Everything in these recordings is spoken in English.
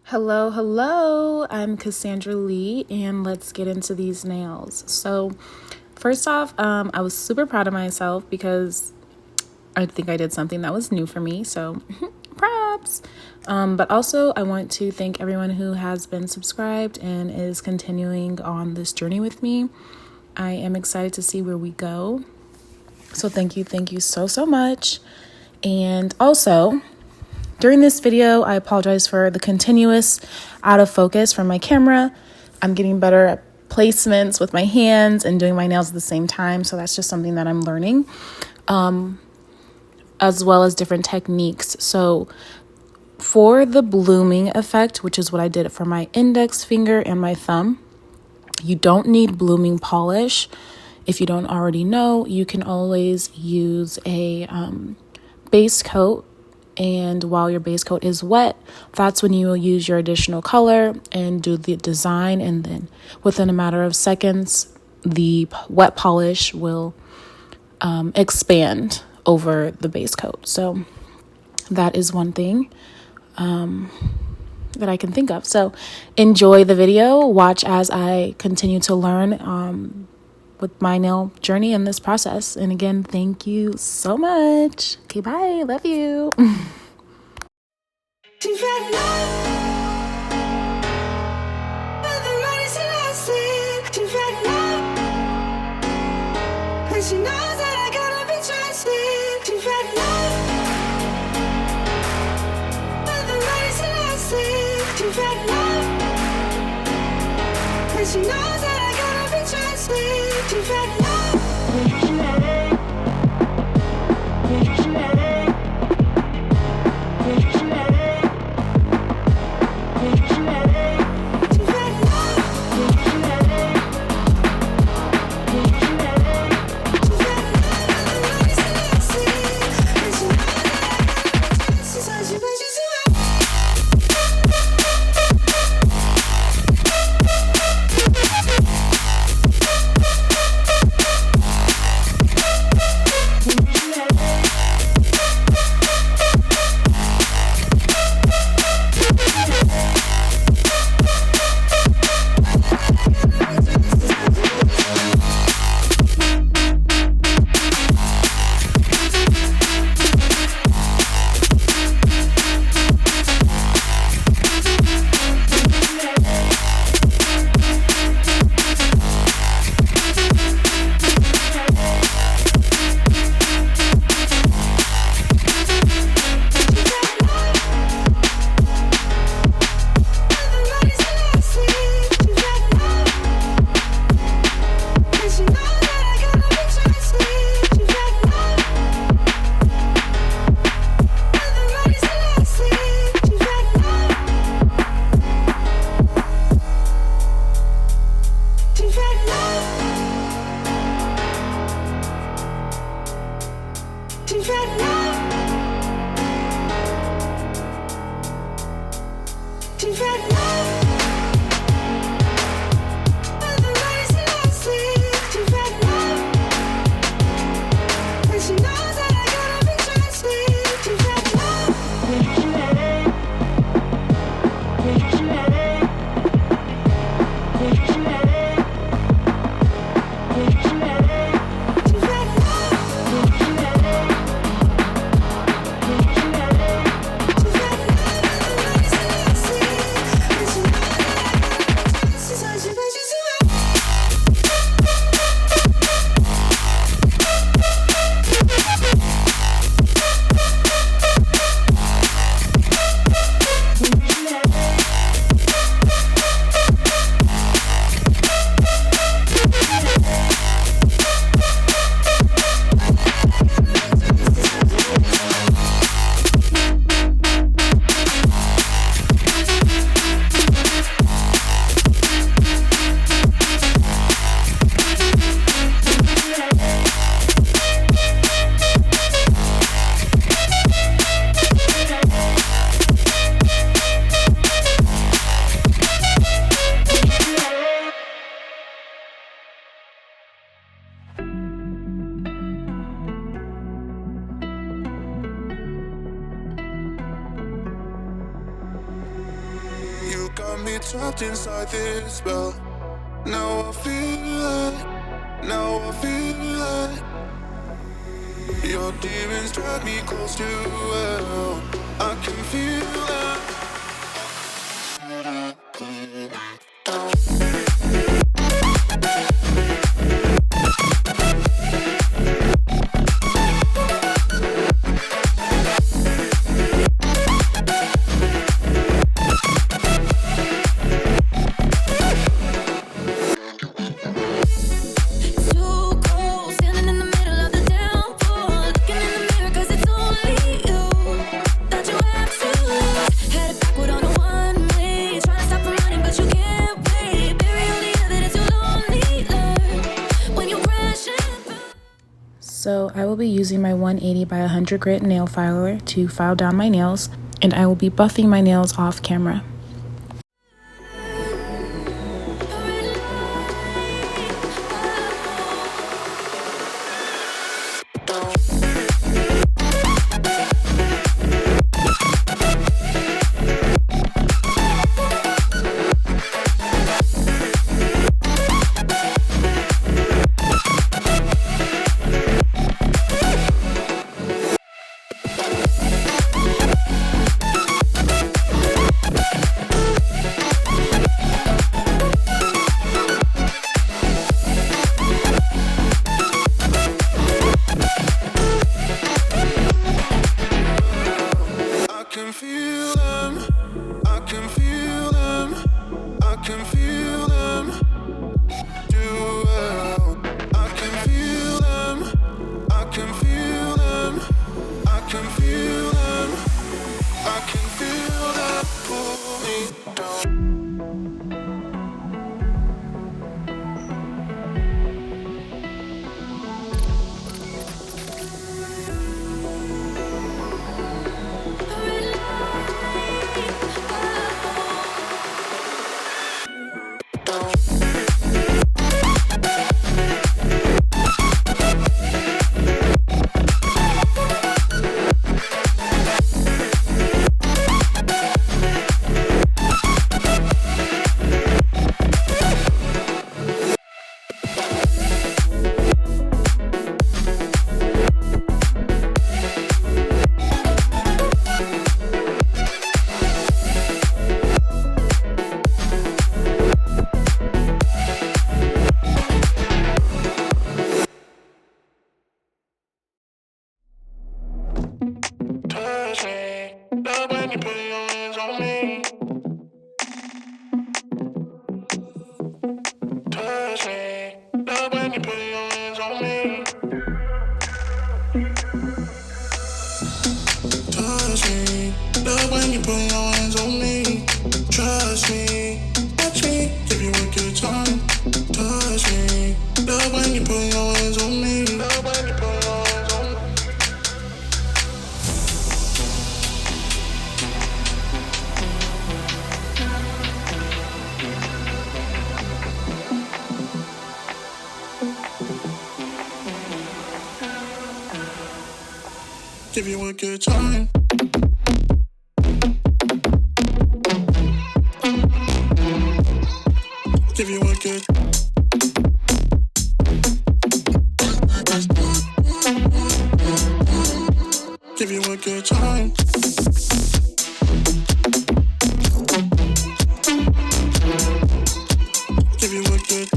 Hello, hello. I'm Cassandra Lee, and let's get into these nails. So, first off, I was super proud of myself because I think I did something that was new for me. So, props. But also, I want to thank everyone who has been subscribed and is continuing on this journey with me. I am excited to see where we go. So, thank you so much. And also, during this video, I apologize for the continuous out of focus from my camera. I'm getting better at placements with my hands and doing my nails at the same time. So that's just something that I'm learning, as well as different techniques. So for the blooming effect, which is what I did for my index finger and my thumb, you don't need blooming polish. If you don't already know, you can always use a base coat. And while your base coat is wet, that's when you will use your additional color and do the design. And then within a matter of seconds, the wet polish will expand over the base coat. So that is one thing that I can think of. So enjoy the video. Watch as I continue to learn with my nail journey in this process. And again, thank you so much. Okay, bye. Love you. She knows that I gotta be trusted. She's had love, but the money's elastic. She's had love, and she knows that I gotta be trusted. She's had love. got me trapped inside this spell. Now I feel it, now I feel it. Your demons drag me close to hell. I can feel it. So I will be using my 180 by 100 grit nail filer to file down my nails, and I will be buffing my nails off camera. Give you a good time. Give you a good. Give you a good time. Give you a good.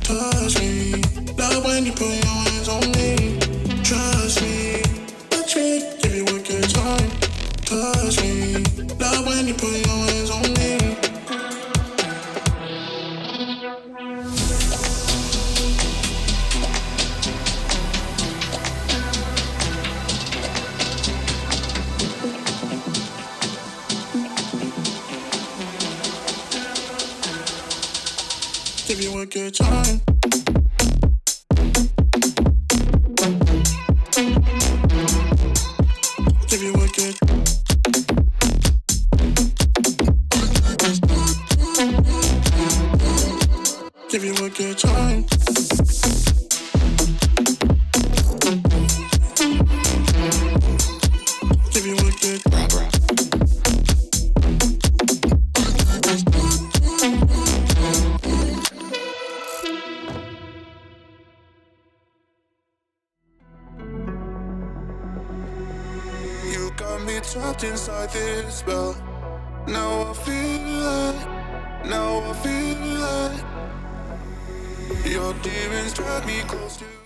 Touch me, love when you put your hands on me. Trust me, touch me, give you a good time. Touch me, love when you put your hands on me. Give you a good time. Give you a good. Give you a good time. Give you a good. You got me trapped inside this spell. Now I feel it. Now I feel it. Your demons drag me close to